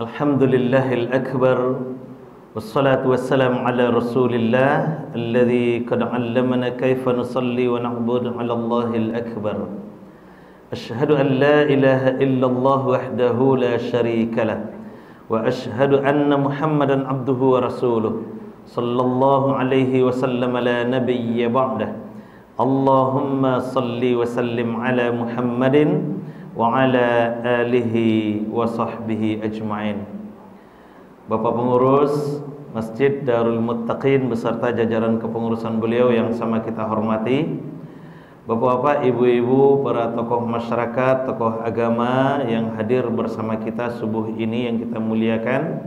Alhamdulillahil akbar wassalatu wassalamu ala rasulillah alladhi qad 'allamana kaifa nusalli wa na'budu 'ala Allahil akbar. Asyhadu an la ilaha illallah wahdahu la syarika lah wa asyhadu anna Muhammadan abduhu wa rasuluh sallallahu alaihi wasallam la nabiyya ba'dah. Allahumma salli wa sallim ala Muhammadin wa ala alihi wa sahbihi ajma'in. Bapak pengurus Masjid Darul Muttaqin beserta jajaran kepengurusan beliau yang sama kita hormati, bapak-bapak, ibu-ibu, para tokoh masyarakat, tokoh agama yang hadir bersama kita subuh ini yang kita muliakan.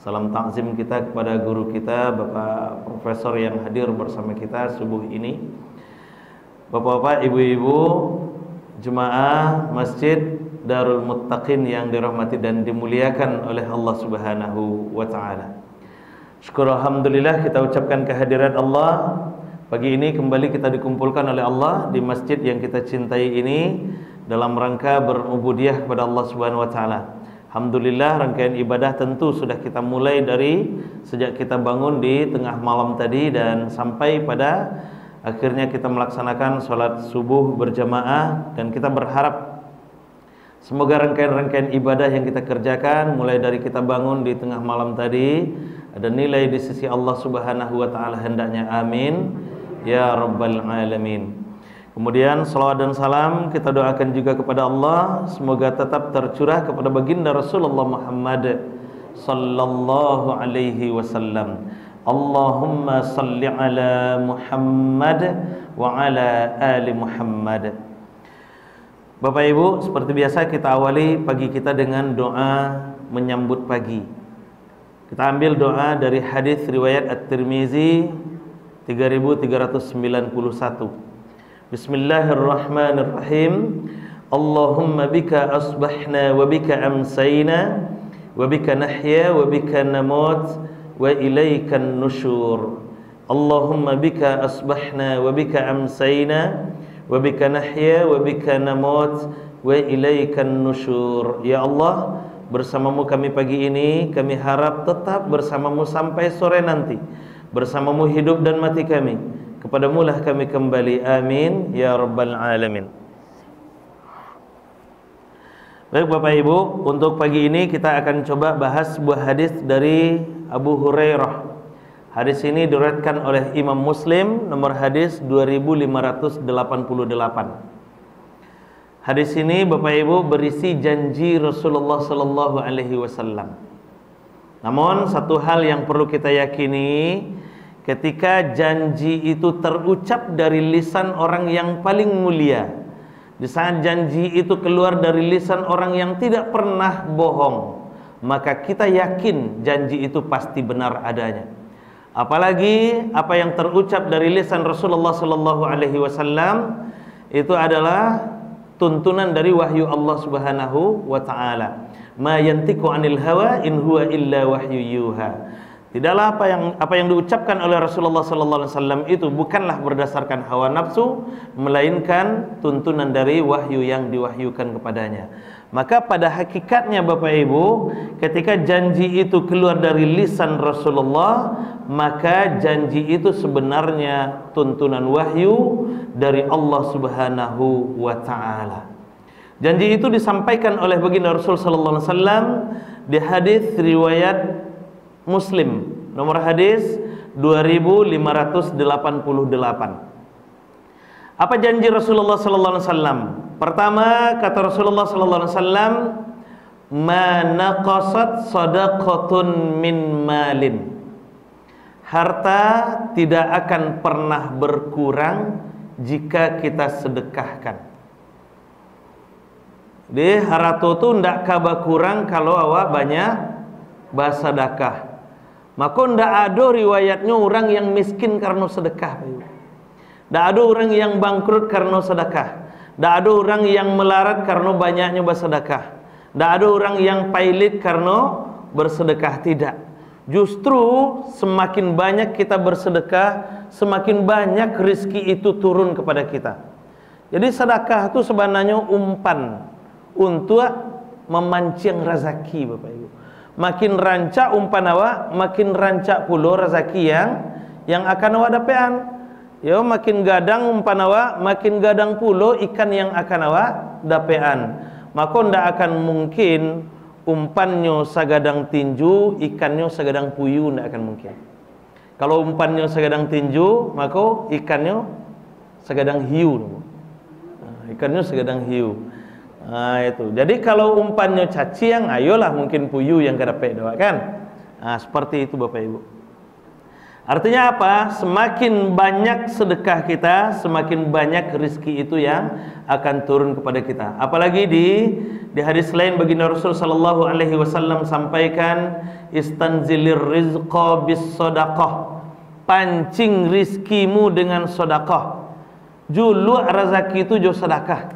Salam takzim kita kepada guru kita, Bapak Profesor yang hadir bersama kita subuh ini. Bapak-bapak, ibu-ibu, jemaah Masjid Darul Muttaqin yang dirahmati dan dimuliakan oleh Allah Subhanahu wa taala. Syukur alhamdulillah kita ucapkan kehadiran Allah. Pagi ini kembali kita dikumpulkan oleh Allah di masjid yang kita cintai ini dalam rangka berubudiyah kepada Allah Subhanahu wa taala. Alhamdulillah, rangkaian ibadah tentu sudah kita mulai dari sejak kita bangun di tengah malam tadi dan sampai pada akhirnya kita melaksanakan sholat subuh berjamaah, dan kita berharap semoga rangkaian-rangkaian ibadah yang kita kerjakan mulai dari kita bangun di tengah malam tadi ada nilai di sisi Allah Subhanahu wa taala hendaknya, amin ya rabbal alamin. Kemudian salawat dan salam kita doakan juga kepada Allah semoga tetap tercurah kepada baginda Rasulullah Muhammad sallallahu alaihi wasallam. Allahumma salli ala Muhammad wa ala ali Muhammad. Bapak Ibu, seperti biasa kita awali pagi kita dengan doa menyambut pagi. Kita ambil doa dari hadis riwayat At-Tirmizi 3391. Bismillahirrahmanirrahim. Allahumma bika asbahna wa bika amsayna wa bika nahya wa bika namut wa ilaikan nusyur. Allahumma bika asbahna wa bika amsayna wa bika nahya wa bika namut wa ilaikan nusyur. Ya Allah, bersamamu kami pagi ini, kami harap tetap bersamamu sampai sore nanti. Bersamamu hidup dan mati kami, kepadamu lah kami kembali, amin ya rabbal alamin. Baik Bapak Ibu, untuk pagi ini kita akan coba bahas sebuah hadis dari Abu Hurairah. Hadis ini diriwayatkan oleh Imam Muslim, nomor hadis 2588. Hadis ini Bapak Ibu berisi janji Rasulullah sallallahu alaihi wasallam. Namun satu hal yang perlu kita yakini, ketika janji itu terucap dari lisan orang yang paling mulia, di saat janji itu keluar dari lisan orang yang tidak pernah bohong, maka kita yakin janji itu pasti benar adanya. Apalagi apa yang terucap dari lisan Rasulullah sallallahu alaihi wasallam itu adalah tuntunan dari wahyu Allah Subhanahu wa taala. Ma yantiqu 'anil hawa in huwa illa wahyu yuha. Tidaklah apa yang diucapkan oleh Rasulullah sallallahu alaihi wasallam itu bukanlah berdasarkan hawa nafsu, melainkan tuntunan dari wahyu yang diwahyukan kepadanya. Maka pada hakikatnya Bapak Ibu, ketika janji itu keluar dari lisan Rasulullah, maka janji itu sebenarnya tuntunan wahyu dari Allah Subhanahu wa taala. Janji itu disampaikan oleh baginda Rasul sallallahu alaihi wasallam di hadis riwayat Muslim, nomor hadis 2588. Apa janji Rasulullah sallallahu alaihi wasallam? Pertama, kata Rasulullah sallallahu alaihi wasallam, "Ma naqasat shadaqatun min malin." Harta tidak akan pernah berkurang jika kita sedekahkan. Di harta itu ndak kaba kurang kalau awak banyak bersedekah. Maka ndak ada riwayatnya orang yang miskin karena sedekah. Ndak ada orang yang bangkrut karena sedekah. Ndak ada orang yang melarat karena banyaknya bersedekah. Ndak ada orang yang pailit karena bersedekah, tidak. Justru semakin banyak kita bersedekah, semakin banyak rezeki itu turun kepada kita. Jadi sedekah itu sebenarnya umpan untuk memancing rezeki, Bapak Ibu. makin rancak umpan awak, makin rancak pula rezeki yang akan awak dapetan. Yo, makin gadang umpan awak, makin gadang pula ikan yang akan awak dapetan. Maka ndak akan mungkin umpannya sagadang tinju, ikannya sagadang puyuh, ndak akan mungkin. Kalau umpannya sagadang tinju, maka ikannya sagadang hiu. Ikannya sagadang hiu. Itu. Jadi kalau umpannya cacing, ayolah mungkin puyuh yang kedapet doa kan. Seperti itu Bapak Ibu. Artinya apa? Semakin banyak sedekah kita, semakin banyak rezeki itu yang akan turun kepada kita. Apalagi di hadis lain baginda Rasul sallallahu alaihi wasallam sampaikan, istanzilir rizqa bis shadaqah. Pancing rizkimu dengan sedekah. Julu rezeki itu jo sedekah.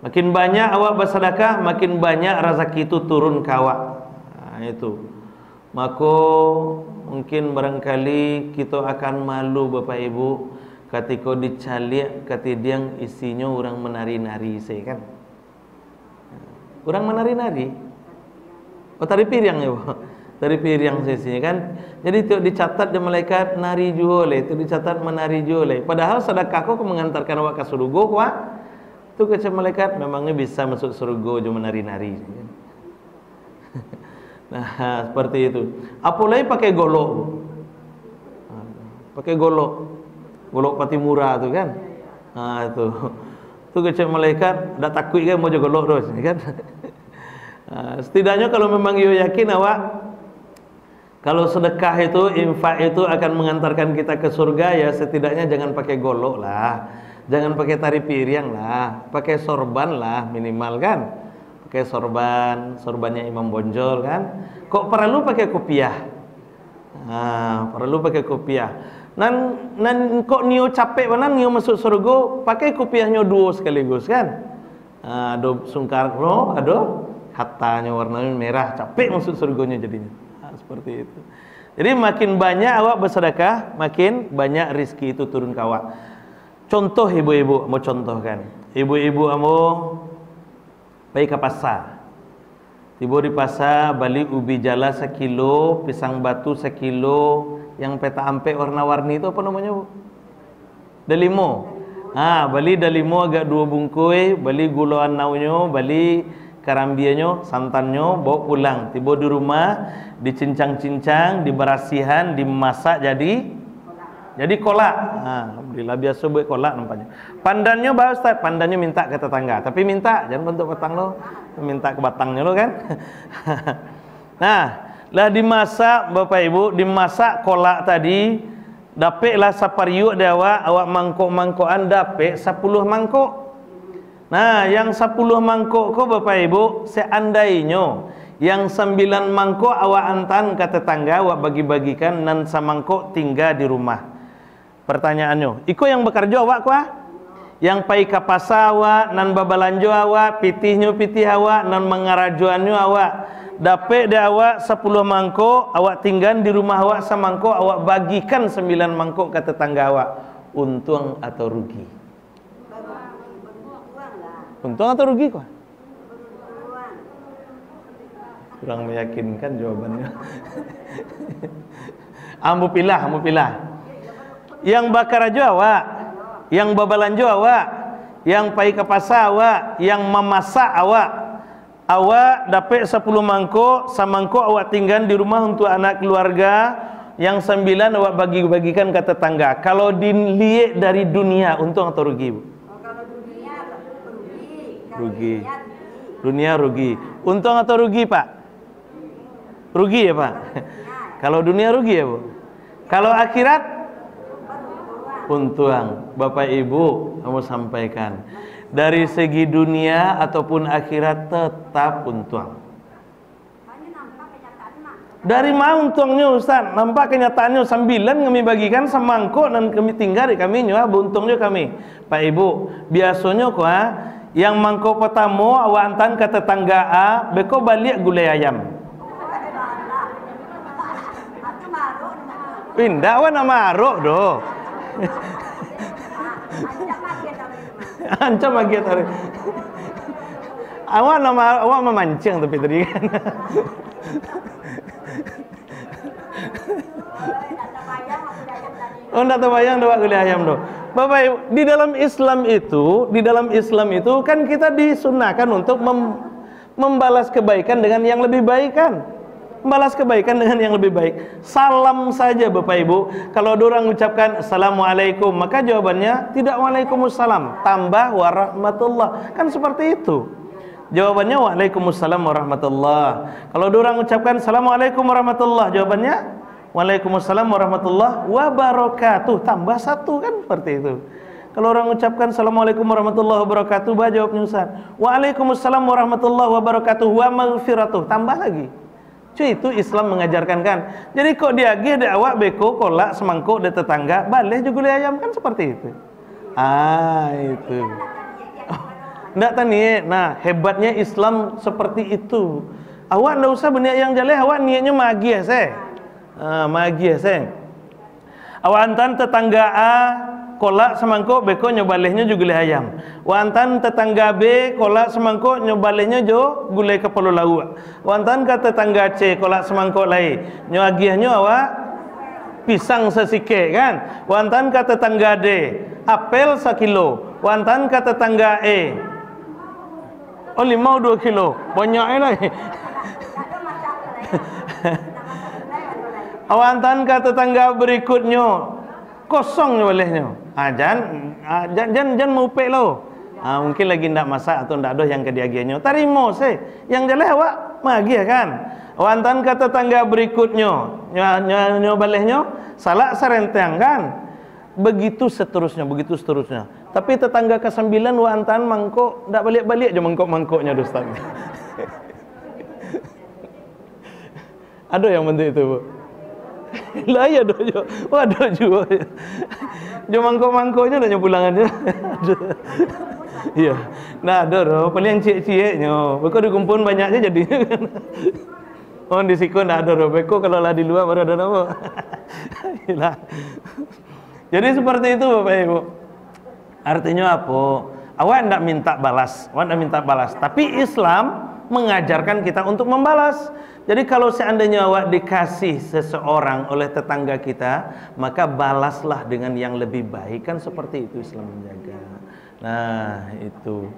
Makin banyak awak bersedekah, makin banyak rezeki itu turun ke awak. Itu. Maka mungkin barangkali kita akan malu Bapak Ibu ketika dicalik ketidiang isinya orang menari-nari saya kan. Orang menari-nari. Oh, tari piring ya, Bu. Tari piring sisinya kan. Jadi itu dicatat di malaikat nari juole, itu dicatat menari juole. Padahal sedekah kau mengantarkan awak ke surga kok. Itu kata malaikat memangnya bisa masuk surga cuma menari-nari. Nah, seperti itu. Apalagi pakai golok. Pakai golok. Golok Patimura tu kan. Itu. Itu kecil malaikat dah takut kan mau golok terus kan. Setidaknya kalau memang you yakin awak kalau sedekah itu, infak itu akan mengantarkan kita ke surga, ya setidaknya jangan pakai golok lah. Jangan pakai tari piring lah. Pakai sorban lah minimal kan. Pakai sorbannya Imam Bonjol kan. Kok perlu pakai kopiah? Perlu pakai kopiah. Nan kok nio capek mana nio masuk surga, pakai kopiahnya dua sekaligus kan. Ada sungkarno, ada hatanya warnanya merah, capek masuk surganya jadinya. Seperti itu. Jadi makin banyak awak bersedekah, makin banyak rezeki itu turun ke awak. Contoh ibu-ibu, mau contohkan. Ibu-ibu amo pergi ke pasar. Tiba di pasar, beli ubi jala 1 kilo, pisang batu 1 kilo, yang peta ampe warna-warni itu apa namanya, Bu? Dalimo. Beli dalimo agak 2 bungkus, beli gula anaunya, beli karambianya, santannya, bawa pulang. Tiba di rumah, dicincang-cincang, diberasihan, dimasak jadi kolak. Alhamdulillah biasa buat kolak nampaknya. Pandannya bah Ustaz, pandannya minta ke tetangga, tapi minta jangan bentuk batang lo, minta ke batangnya lo kan. Nah, lah dimasak Bapak Ibu, dimasak kolak tadi, dapatlah sapariuk dia awak mangkok-mangkokan dapat 10 mangkok. Nah, yang 10 mangkok kau Bapak Ibu, seandainya yang 9 mangkok awak antan ke tetangga, awak bagi-bagikan, dan samangkok tinggal di rumah. Pertanyaannya, iko yang bekerja awak kuah? Yang pai ke pasar awak, nan babalanjo awak, pitihnya pitih awak, nan mengarajuannya awak. Dapat dia awak 10 mangkok, awak tinggal di rumah awak samangkok, awak bagikan 9 mangkok ke tetangga awak. Untung atau rugi? Untung atau rugi kok? Kurang meyakinkan jawabannya. Ambu pilah. Yang bakar aja awak, yang babalanjo awak, yang pai ke pasar awak, yang memasak awak. Awak dapat 10 mangkok, samangkok awak tinggal di rumah untuk anak keluarga, yang 9 awak bagi-bagikan ke tetangga. Kalau dilihat dari dunia, untung atau rugi, Bu? Rugi. Dunia rugi. Untung atau rugi, Pak? Rugi ya, Pak? Kalau dunia rugi ya, Bu? Kalau akhirat untung. Bapak Ibu, kamu sampaikan. Dari segi dunia ataupun akhirat tetap untung. Dari mana untungnya, Ustaz? Nampak kenyataannya 9 kami bagikan semangkuk dan kami tinggal di kami nyawa untungnya kami. Pak Ibu, biasanya kok yang mangkok pertama awak antan ke tetangga A, beko balik gulai ayam. Pindah awak nama arok doh. Ancam lagi tadi. Awak memancing tapi tadi kan. Oh, enggak terbayang doa gulai ayam doh. Bapak Ibu, di dalam Islam itu kan kita disunahkan untuk membalas kebaikan dengan yang lebih baik kan. Membalas kebaikan dengan yang lebih baik. Salam saja Bapak Ibu. Kalau ada orang ucapkan Assalamualaikum, maka jawabannya tidak Waalaikumsalam, tambah warahmatullah. Kan seperti itu. Jawabannya Waalaikumsalam warahmatullah. Kalau ada orang ucapkan Assalamualaikum warahmatullah, jawabannya Waalaikumsalam warahmatullah wabarakatuh, tambah satu kan seperti itu. Kalau orang ucapkan Assalamualaikum warahmatullahi wabarakatuh, jawabnya Ustaz Waalaikumsalam warahmatullahi wabarakatuh wa maghfiratuh, tambah lagi. Cuy, itu Islam mengajarkan kan. Jadi kok dia ada awak beko kolak semangkuk de tetangga, baleh juga gulai ayam kan seperti itu. Itu. Ndak tani. Nah, hebatnya Islam seperti itu. Awak ndak usah berniat yang jelek, awak niatnya magia saya. Magia saya. Awak antan tetangga A kolak semangkuk beko nyobalehnya juga gulai ayam. Wantan tetangga B kolak semangkuk nyobalehnya jo gulai kepala lauk. Wantan ke tetangga C kolak semangkuk lain. Nyoagiahnya awak pisang sesike kan. Wantan ke tetangga D apel 1 kilo. Wantan ke tetangga E limau 2 kilo. Banyaknya lah. Wantan ke tetangga berikutnya kosong bolehnya. Jangan mau pek lo. Mungkin lagi ndak masak atau ndak ada yang kediagiannya. Tarimo se. Yang jelas awak magia kan. Wantan ke tetangga berikutnya, balehnya salah serenteng kan. Begitu seterusnya. Tapi tetangga ke-9 wantan mangkok ndak balik-balik aja mangkok-mangkoknya Ustaz. Ada yang bentuk itu, Bu. Lah ya dojo. Waduh juga. Jo mangkok-mangkoknya udah pulangannya. Iya. Nah, ada paling ciek-cieknya. Beko dikumpulin banyaknya jadinya kan. Oh, di siku enggak ada beko, kalau lah di luar baru ada nama. Gila. Jadi seperti itu Bapak Ibu. Artinya apa? Awak enggak minta balas, tapi Islam mengajarkan kita untuk membalas. Jadi kalau seandainya awak dikasih seseorang oleh tetangga kita, maka balaslah dengan yang lebih baik, kan seperti itu Islam menjaga. Nah, itu.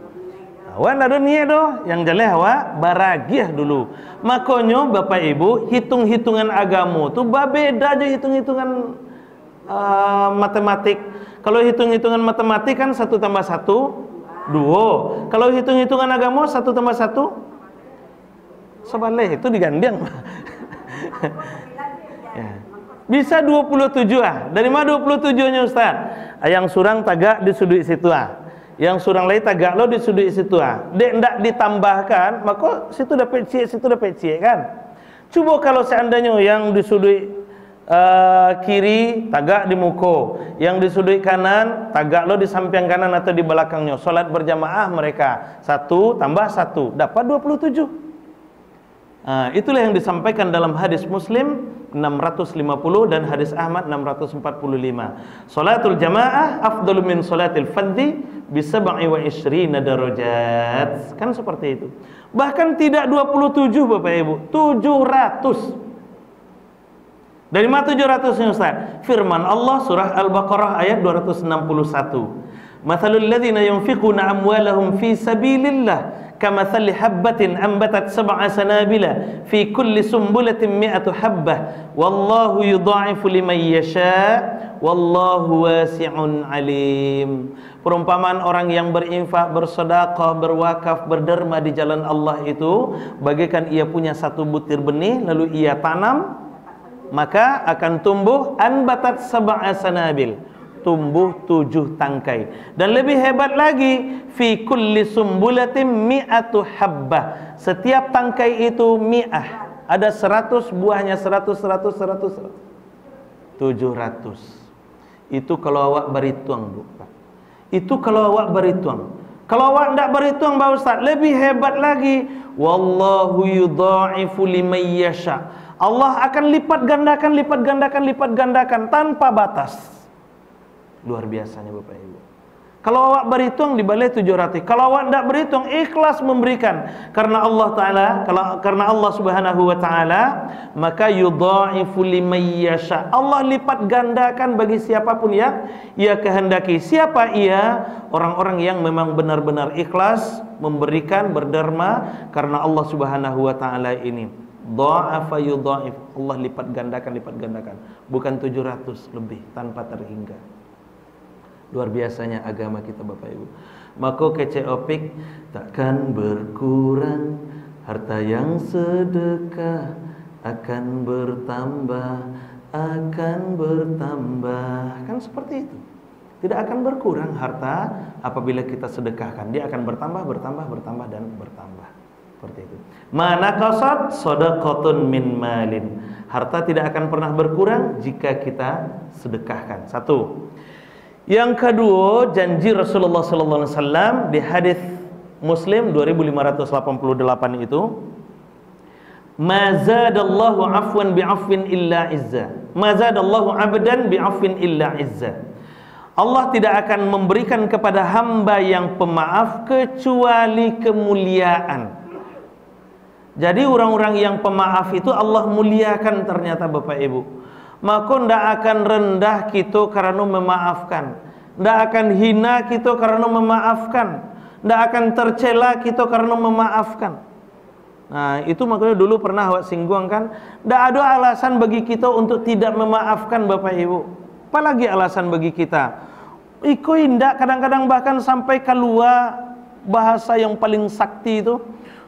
Awak ada niat doh, yang jelas awak baragiah dulu. Makanya Bapak Ibu, hitung-hitungan agama tuh beda aja hitung-hitungan matematik. Kalau hitung-hitungan matematik kan 1 tambah 1 2. Kalau hitung-hitungan agama 1 tambah 1 sebaleh, itu digandeng. Ya. Bisa 27 Dari mana 27-nya Ustaz? Yang surang tagak di sudut situ Yang surang lain tagak lo di sudut situ Dek ndak ditambahkan, maka situ dapat cie kan. Coba kalau seandainya yang di sudut kiri tagak di muka, yang di sudut kanan tagak lo di samping kanan atau di belakangnya. Salat berjamaah mereka 1 tambah 1 dapat 27. Itulah yang disampaikan dalam hadis Muslim 650 dan hadis Ahmad 645. Salatul jamaah afdalu min salatil fardhi bi 27 darajat. Kan seperti itu. Bahkan tidak 27 Bapak Ibu, 700. Dari mana 700-nya Ustaz? Firman Allah surah Al-Baqarah ayat 261. Mathalul ladzina yunfiquna amwalahum fi sabilillah kamathali habbatin ambatat 7 sanabila fi kulli sumbulatin 100 habbah wallahu yudha'ifu liman yasha wallahu wasi'un alim. Perumpamaan orang yang berinfak, bersedekah, berwakaf, berderma di jalan Allah itu bagaikan ia punya 1 butir benih lalu ia tanam, maka akan tumbuh anbatat 7 sanabil, tumbuh 7 tangkai. Dan lebih hebat lagi, fi kulli sumbulatin 100 habbah, setiap tangkai itu mi'ah, ada 100 buahnya, 100 700. Itu kalau awak berhitung, Bu. Itu kalau awak berhitung. Kalau awak tidak berhitung, Pak Ustaz, lebih hebat lagi, wallahu yudha'ifu liman yasha. Allah akan lipat gandakan tanpa batas. Luar biasanya Bapak Ibu. Kalau awak berhitung dibalai 700. Kalau awak tidak berhitung, ikhlas memberikan karena Allah Ta'ala, karena Allah Subhanahu wa Ta'ala, maka yudha'ifu liman yasha. Allah lipat gandakan bagi siapapun yang ia kehendaki. Siapa ia? Orang-orang yang memang benar-benar ikhlas memberikan, berderma karena Allah Subhanahu wa Ta'ala ini. Dha'afa yudha'if. Allah lipat gandakan. Bukan 700 lebih tanpa terhingga. Luar biasanya agama kita Bapak Ibu. Maka kece opik takkan berkurang, harta yang sedekah akan bertambah, kan seperti itu. Tidak akan berkurang harta apabila kita sedekahkan, dia akan bertambah dan bertambah. Seperti itu. Mana qasad shadaqatun min malin. Harta tidak akan pernah berkurang jika kita sedekahkan. Satu. Yang kedua, janji Rasulullah sallallahu alaihi wasallam di hadis Muslim 2588 itu, mazadallahu afwan bi'afwin illa izza. Mazadallahu 'abdan bi'afwin illa izza. Allah tidak akan memberikan kepada hamba yang pemaaf kecuali kemuliaan. Jadi orang-orang yang pemaaf itu Allah muliakan ternyata Bapak Ibu. Maka tidak akan rendah kita karena memaafkan, tidak akan hina kita karena memaafkan, tidak akan tercela kita karena memaafkan. Nah itu makanya dulu pernah awak singgung kan, tidak ada alasan bagi kita untuk tidak memaafkan Bapak Ibu. Apalagi alasan bagi kita. Iko indah kadang-kadang bahkan sampai keluar bahasa yang paling sakti itu,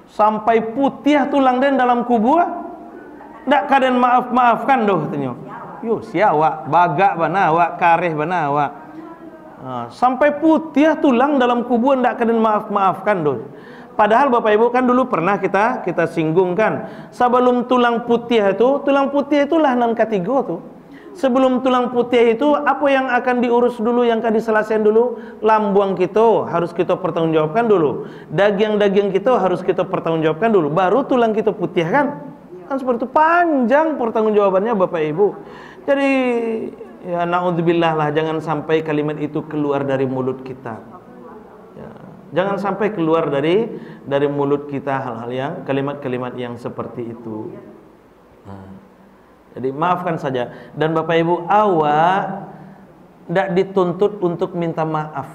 sampai putih tulang dan dalam kubur, tidak kadang maafkan doh tanya. Yo siawak bagak banawak kareh banawak. Sampai putih tulang dalam kubur ndak kena maafkan doh. Padahal Bapak Ibu kan dulu pernah kita singgung kan, sebelum tulang putih itulah nan ketiga tuh. Sebelum tulang putih itu apa yang akan diurus dulu, yang akan diselesaikan dulu? Lambung kita harus kita pertanggungjawabkan dulu. Daging kita harus kita pertanggungjawabkan dulu. Baru tulang kita putih kan? Kan seperti itu, panjang pertanggungjawabannya Bapak Ibu. Jadi ya naudzubillah lah, jangan sampai kalimat itu keluar dari mulut kita. Ya, jangan sampai keluar dari mulut kita hal-hal yang kalimat-kalimat yang seperti itu. Nah, jadi maafkan saja. Dan Bapak Ibu, awak tidak dituntut untuk minta maaf.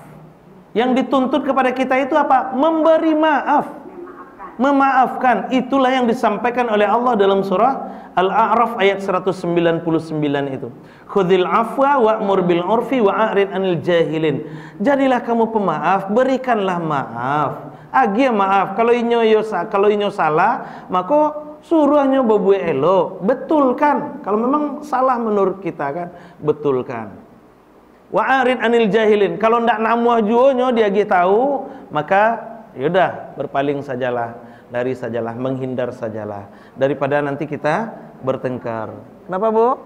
Yang dituntut kepada kita itu apa? Memberi maaf. Memaafkan. Itulah yang disampaikan oleh Allah dalam surah Al-A'raf ayat 199 itu. Khudzil afwa wa'mur bil 'urfi wa'rid 'anil jahilin. Jadilah kamu pemaaf, berikanlah maaf. Agia maaf. Kalau inyo salah, maka suruhnya babue elo, betulkan. Kalau memang salah menurut kita kan, betulkan. Wa'rid 'anil jahilin. Kalau ndak namuah juonyo dia tahu, maka yaudah berpaling sajalah. Lari sajalah, menghindar sajalah, daripada nanti kita bertengkar. Kenapa Bu?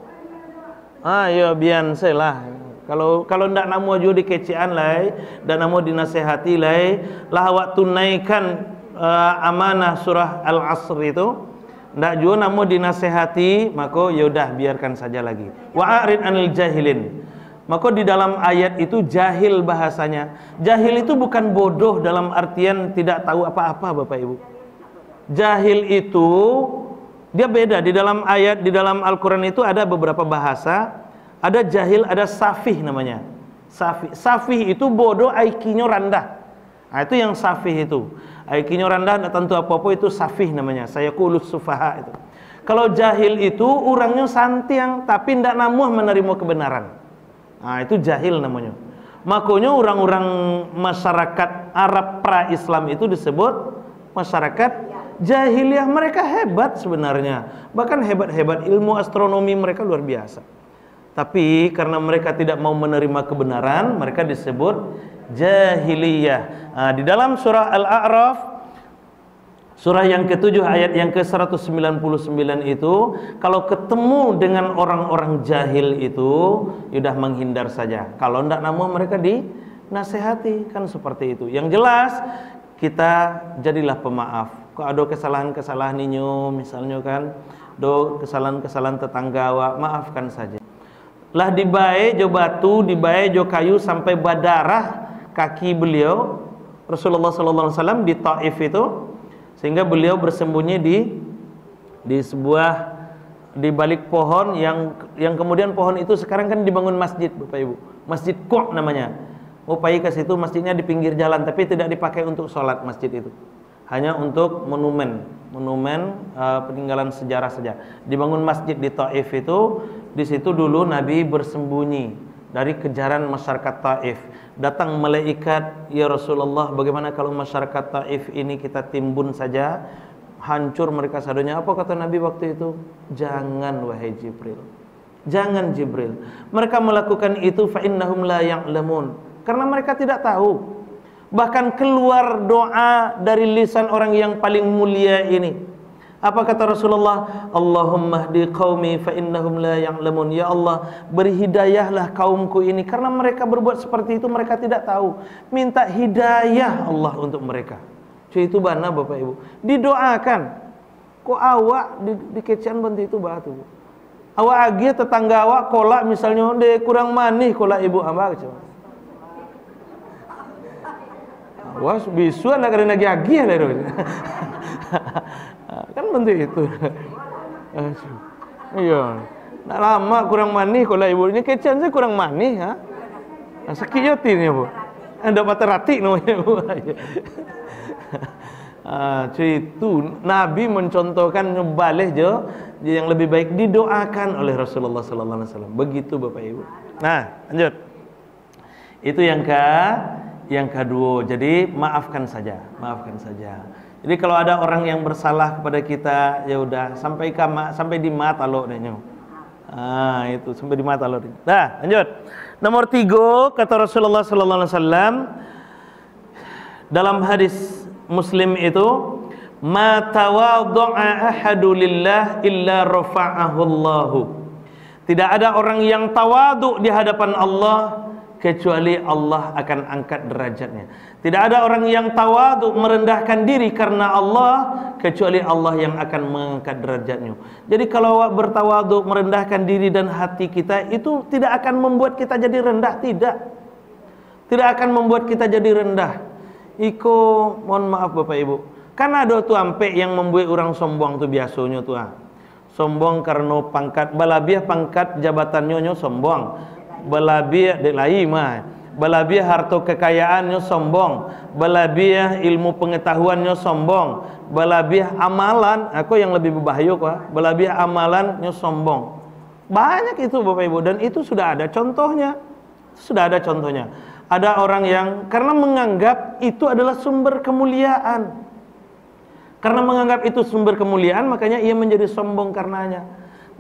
Ya bian lah. Kalau ndak namo jo dikecian lai, dan namo dinasehati lai, lah awak tunaikan amanah surah Al-Asr itu, ndak jo namo dinasehati, maka yaudah biarkan saja lagi. Wa'rid 'anil jahilin. Maka di dalam ayat itu jahil bahasanya. Jahil itu bukan bodoh dalam artian tidak tahu apa-apa Bapak Ibu. Jahil itu dia beda. Di dalam ayat, di dalam Al-Quran itu ada beberapa bahasa. Ada jahil, ada safih namanya. Safih itu bodoh, IQ-nya rendah. Nah, itu yang safih itu. IQ-nya rendah, tidak tentu apa-apa, itu safih namanya. Saya kulus sufaha itu. Kalau jahil itu orangnya santiang tapi tidak namuh menerima kebenaran. Nah, itu jahil namanya. Makanya orang-orang masyarakat Arab pra-Islam itu disebut masyarakat jahiliyah. Mereka hebat sebenarnya. Bahkan hebat-hebat, ilmu astronomi mereka luar biasa. Tapi karena mereka tidak mau menerima kebenaran, mereka disebut jahiliyah. Nah, di dalam surah Al-A'raf, surah yang ke-7 ayat yang ke-199 itu, kalau ketemu dengan orang-orang jahil itu, sudah menghindar saja. Kalau tidak namun mereka dinasehati, kan seperti itu. Yang jelas, kita jadilah pemaaf. Kalau ada kesalahan-kesalahan ninyo, misalnya kan, do kesalahan-kesalahan tetangga, maafkan saja. Lah dibae jo batu, dibae jo kayu sampai berdarah, kaki beliau Rasulullah sallallahu alaihi wasallam di Taif itu, sehingga beliau bersembunyi di sebuah di balik pohon yang kemudian pohon itu sekarang kan dibangun masjid, Bapak Ibu. Masjid Qo namanya. Upai ke situ, masjidnya di pinggir jalan tapi tidak dipakai untuk sholat masjid itu. Hanya untuk monumen peninggalan sejarah saja. Dibangun masjid di Taif itu, di situ dulu Nabi bersembunyi dari kejaran masyarakat Taif. Datang malaikat, "Ya Rasulullah, bagaimana kalau masyarakat Taif ini kita timbun saja? Hancur mereka sadonya." Apa kata Nabi waktu itu? "Jangan wahai Jibril. Jangan Jibril. Mereka melakukan itu fa innahum la ya'lamun." Karena mereka tidak tahu. Bahkan keluar doa dari lisan orang yang paling mulia ini. Apa kata Rasulullah? "Allahumma hdi qaumi fa innahum la ya'lamun." Ya Allah, beri hidayahlah kaumku ini karena mereka berbuat seperti itu, mereka tidak tahu. Minta hidayah Allah untuk mereka. Itu bana Bapak Ibu, didoakan. Kok awak di kecian bantu itu batu. Awak agi tetangga awak kolak misalnya, de kurang manih kolak ibu hamba kecil. Awas bisu anak kena agi lah itu. Kan bantu itu. Iya. Nak lama kurang manih kolak ibu ini kecian saya kurang manih ha. Sakit hati ni Bu. Anda patah rati namanya Bu. Itu Nabi mencontohkan ngebalik yang lebih baik didoakan oleh Rasulullah sallallahu alaihi wasallam. Begitu Bapak Ibu. Nah, lanjut. Itu yang kedua. Jadi maafkan saja. Jadi kalau ada orang yang bersalah kepada kita, ya udah sampai di mata lo dehnya. Itu sampai di mata lo. Nah, lanjut. Nomor 3 kata Rasulullah sallallahu alaihi wasallam dalam hadis Muslim itu, "Ma tawaddu'a ahadu lillah illa rafa'ahu Allahu." Tidak ada orang yang tawadu di hadapan Allah kecuali Allah akan angkat derajatnya. Tidak ada orang yang tawadu merendahkan diri karena Allah kecuali Allah yang akan mengangkat derajatnya. Jadi kalau bertawadu merendahkan diri dan hati kita itu tidak akan membuat kita jadi rendah, tidak akan membuat kita jadi rendah. Mohon maaf Bapak Ibu, kan ada tu ampe yang membuat orang sombong tu biasanya tu sombong karena pangkat balabiah, pangkat jabatannya sombong, balabiah dek lain mah, balabiah harta kekayaannya sombong, balabiah ilmu pengetahuannya sombong, balabiah amalan, aku yang lebih berbahaya balabiah amalannya sombong. Banyak itu Bapak Ibu, dan itu sudah ada contohnya. Ada orang yang karena menganggap itu adalah sumber kemuliaan. Karena menganggap itu sumber kemuliaan, makanya ia menjadi sombong karenanya.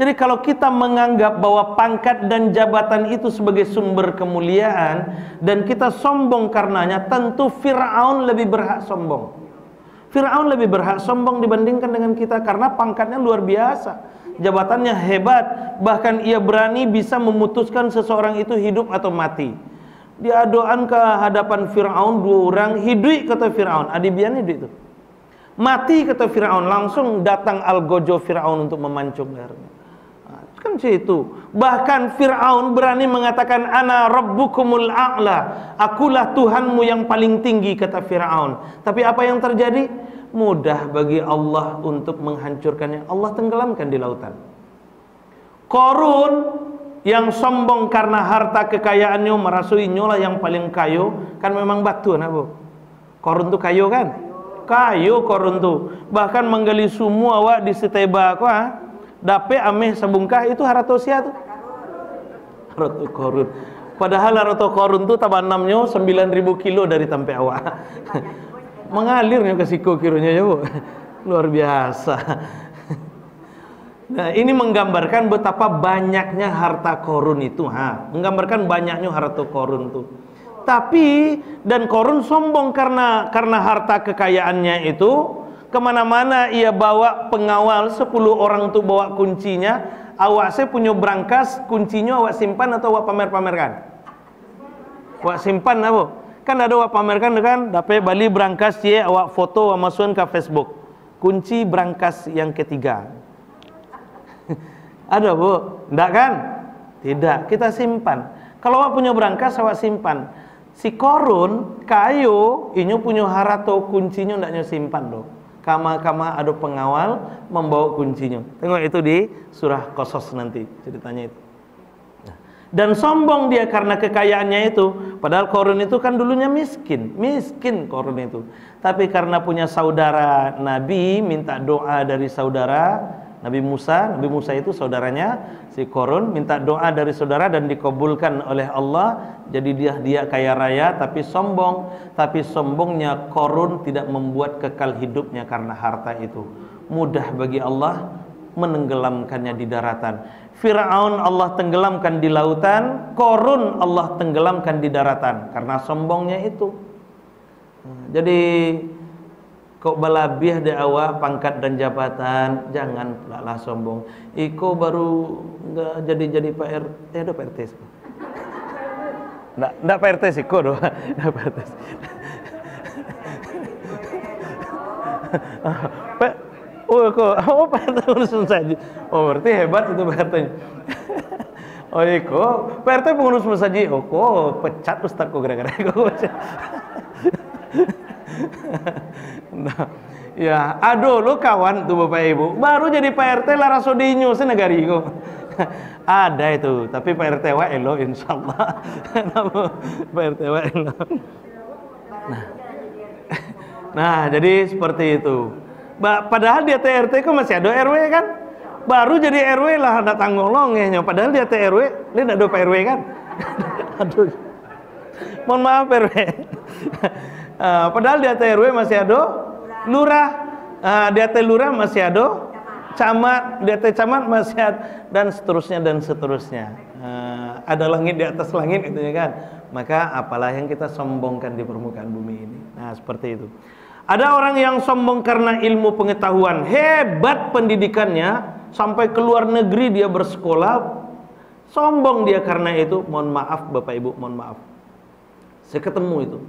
Jadi kalau kita menganggap bahwa pangkat dan jabatan itu sebagai sumber kemuliaan dan kita sombong karenanya, tentu Fir'aun lebih berhak sombong. Fir'aun lebih berhak sombong dibandingkan dengan kita karena pangkatnya luar biasa, jabatannya hebat, bahkan ia berani bisa memutuskan seseorang itu hidup atau mati. Dia doan ke hadapan Fir'aun, 2 orang hidup kata Fir'aun, adibian hidup itu. Mati kata Fir'aun, langsung datang algojo Fir'aun untuk memancung lehernya. Kan itu. Bahkan Fir'aun berani mengatakan ana rabbukumul a'la, akulah Tuhanmu yang paling tinggi kata Fir'aun. Tapi apa yang terjadi? Mudah bagi Allah untuk menghancurkannya. Allah tenggelamkan di lautan. Qarun yang sombong karena harta kekayaannya, merasui nyolah yang paling kayo, kan memang batu nak Bu. Qarun tu kayo kan? Kayo Qarun tu. Bahkan menggali semua awak di seteba ko dape ameh sabungkah itu harta sia tu. Harta Qarun. Padahal harta Qarun tu tabanamnya 9.000 kilo dari tampe awak. Mengalirnya ke siku kirunya ya Bu. Luar biasa. Nah, ini menggambarkan betapa banyaknya harta Qarun itu, menggambarkan banyaknya harta Qarun itu. Tapi dan Qarun sombong karena harta kekayaannya itu, kemana-mana ia bawa pengawal 10 orang tuh bawa kuncinya. Awak saya punya berangkas, kuncinya awak simpan atau awak pamer-pamerkan? Awak simpan apa? Kan ada awak pamerkan kan, dapat balik berangkas dia awak foto awak masukin ke Facebook. Kunci berangkas yang ketiga. Ada Bu? Enggak kan? Tidak, kita simpan. Kalau awak punya berangkas awak simpan. Si Korun kayu inyo punya harato kuncinya ndaknya simpan do. Kama ada pengawal membawa kuncinya. Tengok itu di surah Qasas nanti ceritanya itu. Dan sombong dia karena kekayaannya itu. Padahal Korun itu kan dulunya miskin Korun itu. Tapi karena punya saudara Nabi, minta doa dari saudara Nabi Musa itu saudaranya si Korun, minta doa dari saudara dan dikabulkan oleh Allah. Jadi dia kaya raya tapi sombong. Tapi sombongnya Korun tidak membuat kekal hidupnya karena harta itu. Mudah bagi Allah menenggelamkannya di daratan. Fir'aun Allah tenggelamkan di lautan, Korun Allah tenggelamkan di daratan karena sombongnya itu. Jadi kok balabiah di awak pangkat dan jabatan, jangan lah sombong. Iko baru enggak jadi Pak RT, ada Pak RT. Enggak Pak RT sih, kok doh. Enggak Pak RT. Pak RT urusan saja. Oh, berarti hebat itu Pak RT. Oh, iko Pak RT pengurus masjid. Oh, kok pecat Ustaz kok gara-gara kok. Nah, ya, aduh lu kawan tuh Bapak Ibu, baru jadi Pak RT lara sodinyo senegari kok. Ada itu, tapi Pak RT wa elo insyaallah. Pak RT wa elo. Nah, jadi seperti itu. Padahal dia TRT kok masih ada RW kan? Baru jadi RW lah ada tanggolongnya. Padahal dia TRW, dia enggak ada Pak RW kan? Aduh. Mohon maaf RW. Padahal di atas RW masih ada lurah, di atas lurah masih ada camat, di atas camat masih ada, dan seterusnya. Ada langit di atas langit gitu ya kan. Maka apalah yang kita sombongkan di permukaan bumi ini. Nah, seperti itu. Ada orang yang sombong karena ilmu pengetahuan, hebat pendidikannya, sampai ke luar negeri dia bersekolah, sombong dia karena itu. Mohon maaf Bapak Ibu, mohon maaf. Saya ketemu itu.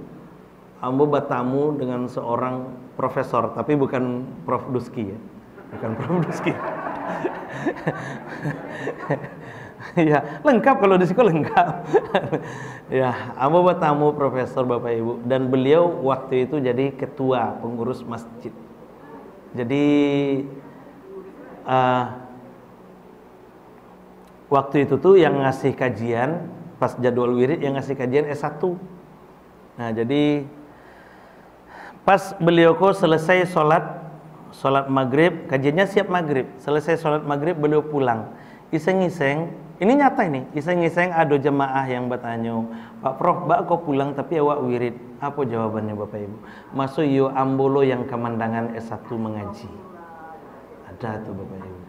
Ambo bertamu dengan seorang profesor, tapi bukan Prof Duski ya, bukan Prof Duski. Ya lengkap kalau di sekolah lengkap. Ya, ambo bertamu profesor Bapak Ibu, dan beliau waktu itu jadi ketua pengurus masjid. Jadi waktu itu tuh yang ngasih kajian pas jadwal wirid, yang ngasih kajian S1. Nah, jadi pas beliau kok selesai sholat maghrib, kajiannya siap maghrib, selesai sholat maghrib beliau pulang, iseng-iseng, ini nyata ini, iseng-iseng ada jemaah yang bertanya, Pak Prof, Mbak kok pulang tapi awak wirid? Apa jawabannya Bapak Ibu? Masuk yo ambolo yang kemandangan S1 mengaji. Ada tuh Bapak Ibu.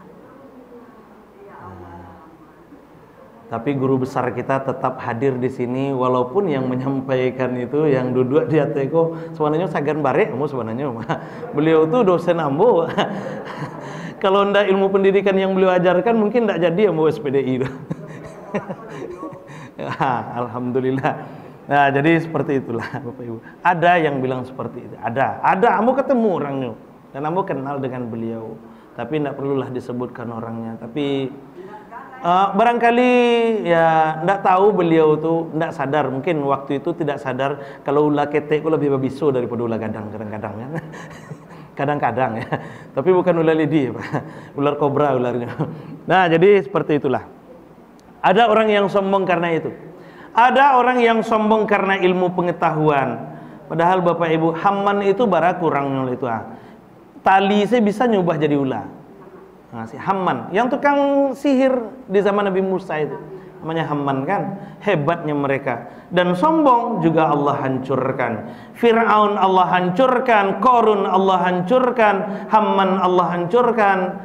Tapi guru besar kita tetap hadir di sini, walaupun yang menyampaikan itu yang duduk di atas itu sebenarnya sagan barek kamu sebenarnya. Beliau tuh dosen ambo. Kalau ndak ilmu pendidikan yang beliau ajarkan mungkin ndak jadi ambo SPDI. Ya, alhamdulillah. Nah, jadi seperti itulah Bapak Ibu. Ada yang bilang seperti itu. Ada ambo ketemu orangnya dan ambo kenal dengan beliau. Tapi ndak perlulah disebutkan orangnya. Tapi barangkali ya ndak tahu beliau tuh ndak sadar, mungkin waktu itu tidak sadar kalau ulah ketek lebih babiso daripada ulah gadang kadang-kadang kan. Kadang-kadang ya. Tapi bukan ular lidi, Pak. Ular kobra ularnya. Nah, jadi seperti itulah. Ada orang yang sombong karena itu. Ada orang yang sombong karena ilmu pengetahuan. Padahal Bapak Ibu, Hamman itu bara kurang itu. Tali saya bisa nyubah jadi ular. Nah, si Hamman yang tukang sihir di zaman Nabi Musa itu namanya Hamman kan, hebatnya mereka. Dan sombong juga Allah hancurkan. Fir'aun Allah hancurkan, Korun Allah hancurkan, Hamman Allah hancurkan.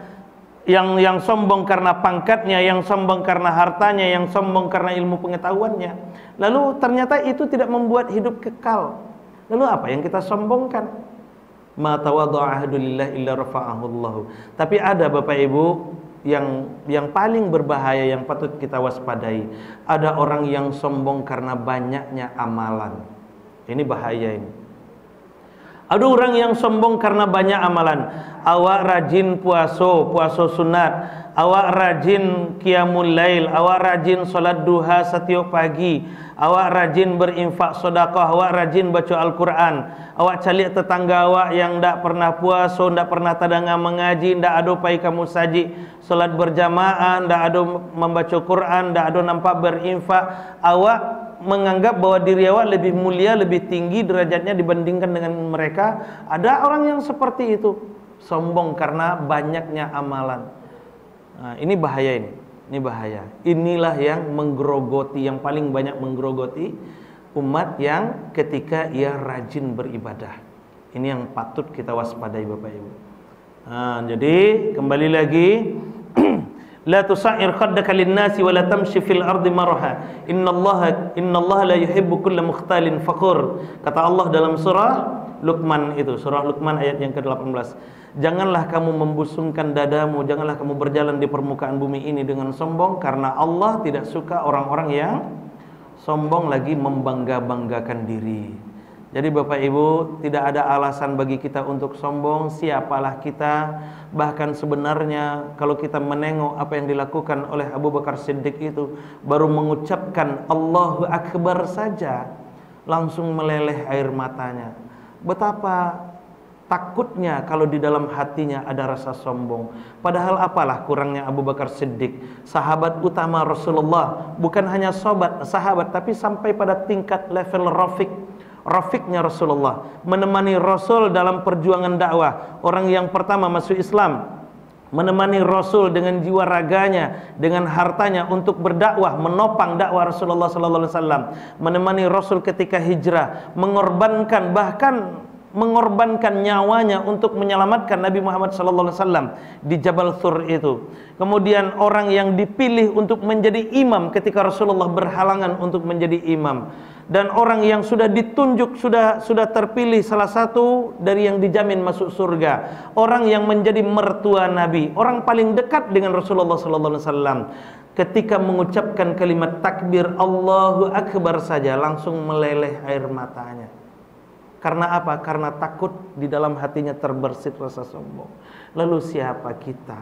Yang sombong karena pangkatnya, yang sombong karena hartanya, yang sombong karena ilmu pengetahuannya. Lalu ternyata itu tidak membuat hidup kekal. Lalu apa yang kita sombongkan? Ma tawadda'a ahadun lillah illa rafa'ahu Allah. Tapi ada Bapak Ibu yang paling berbahaya, yang patut kita waspadai. Ada orang yang sombong karena banyaknya amalan. Ini bahaya ini. Ada orang yang sombong karena banyak amalan. Awak rajin puasa sunat, awak rajin qiyamul lail, awak rajin salat duha setiap pagi, awak rajin berinfak sedekah, awak rajin baca Al-Quran, awak calik tetangga awak yang ndak pernah puasa, ndak pernah tadangan mengaji, ndak ada pai kamu saji salat berjamaah, ndak ada membaca Quran, ndak ada nampak berinfak, awak menganggap bahwa diri awak lebih mulia, lebih tinggi derajatnya dibandingkan dengan mereka. Ada orang yang seperti itu, sombong karena banyaknya amalan. Nah, ini bahaya ini bahaya. Inilah yang menggerogoti, yang paling banyak menggerogoti umat yang ketika ia rajin beribadah. Ini yang patut kita waspadai Bapak Ibu. Nah, jadi kembali lagi la tusa'ir khaddaka lin-nasi wa la tamshi fil ardi maraha innallaha la yuhibbu kulla mukhtalin fakhur. Kata Allah dalam surah Luqman itu, surah Luqman ayat yang ke-18. Janganlah kamu membusungkan dadamu, janganlah kamu berjalan di permukaan bumi ini dengan sombong, karena Allah tidak suka orang-orang yang sombong lagi membangga-banggakan diri. Jadi Bapak Ibu, tidak ada alasan bagi kita untuk sombong. Siapalah kita. Bahkan sebenarnya kalau kita menengok apa yang dilakukan oleh Abu Bakar Siddiq itu, baru mengucapkan Allahu Akbar saja langsung meleleh air matanya. Betapa takutnya kalau di dalam hatinya ada rasa sombong. Padahal apalah kurangnya Abu Bakar Siddiq, sahabat utama Rasulullah, bukan hanya sahabat tapi sampai pada tingkat level rafiqnya Rasulullah, menemani Rasul dalam perjuangan dakwah. Orang yang pertama masuk Islam, menemani Rasul dengan jiwa raganya, dengan hartanya untuk berdakwah, menopang dakwah Rasulullah sallallahu alaihi wasallam, menemani Rasul ketika hijrah, mengorbankan nyawanya untuk menyelamatkan Nabi Muhammad sallallahu alaihi wasallam di Jabal Thur itu. Kemudian orang yang dipilih untuk menjadi imam ketika Rasulullah berhalangan untuk menjadi imam, dan orang yang sudah ditunjuk, sudah terpilih salah satu dari yang dijamin masuk surga, orang yang menjadi mertua Nabi, orang paling dekat dengan Rasulullah sallallahu alaihi wasallam, ketika mengucapkan kalimat takbir Allahu Akbar saja langsung meleleh air matanya. Karena apa? Karena takut di dalam hatinya terbersit rasa sombong. Lalu siapa kita?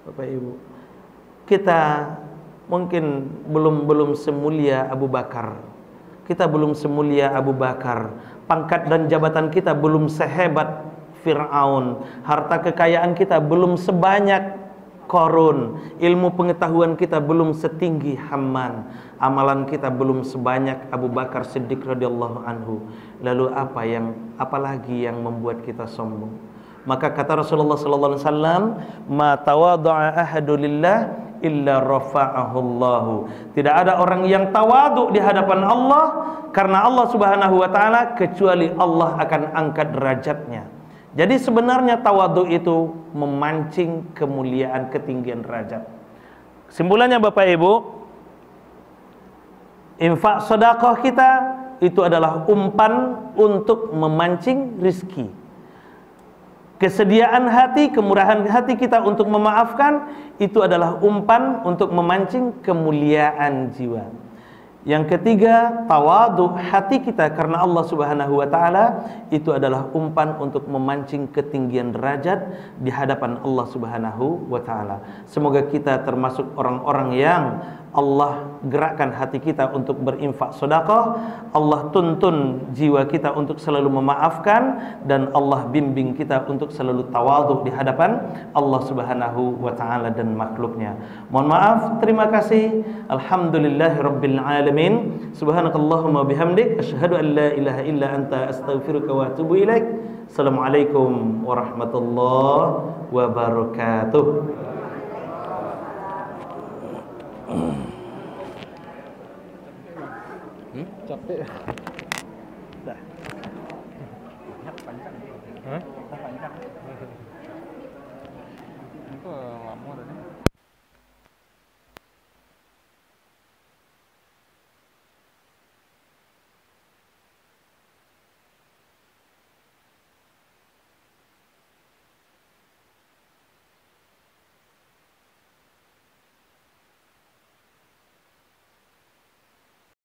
Bapak Ibu, kita mungkin belum semulia Abu Bakar. Kita belum semulia Abu Bakar. Pangkat dan jabatan kita belum sehebat Fir'aun. Harta kekayaan kita belum sebanyak Qarun. Ilmu pengetahuan kita belum setinggi Hamman. Amalan kita belum sebanyak Abu Bakar Siddiq radhiyallahu anhu. Lalu apalagi yang membuat kita sombong? Maka kata Rasulullah sallallahu alaihi wasallam, "Ma tawadha'a ahadu lillah illa rafa'ahullahu." Tidak ada orang yang tawadhu di hadapan Allah karena Allah Subhanahu wa taala, kecuali Allah akan angkat derajatnya. Jadi sebenarnya tawadhu itu memancing kemuliaan, ketinggian derajat. Kesimpulannya Bapak Ibu, infak sedekah kita itu adalah umpan untuk memancing rizki. Kesediaan hati, kemurahan hati kita untuk memaafkan, itu adalah umpan untuk memancing kemuliaan jiwa. Yang ketiga, tawadhu hati kita karena Allah Subhanahu wa taala, itu adalah umpan untuk memancing ketinggian derajat di hadapan Allah Subhanahu wa taala. Semoga kita termasuk orang-orang yang Allah gerakkan hati kita untuk berinfak sedekah, Allah tuntun jiwa kita untuk selalu memaafkan, dan Allah bimbing kita untuk selalu tawadhu di hadapan Allah Subhanahu wa taala dan makhluknya. Mohon maaf, terima kasih. Alhamdulillahirabbil alamin. Subhanakallahumma bihamdik asyhadu an la ilaha illa anta astaghfiruka wa atubu ilaik. Assalamualaikum warahmatullahi wabarakatuh. Capek. Dah. Panjang. Hah? Panjang. Itu lama tadi.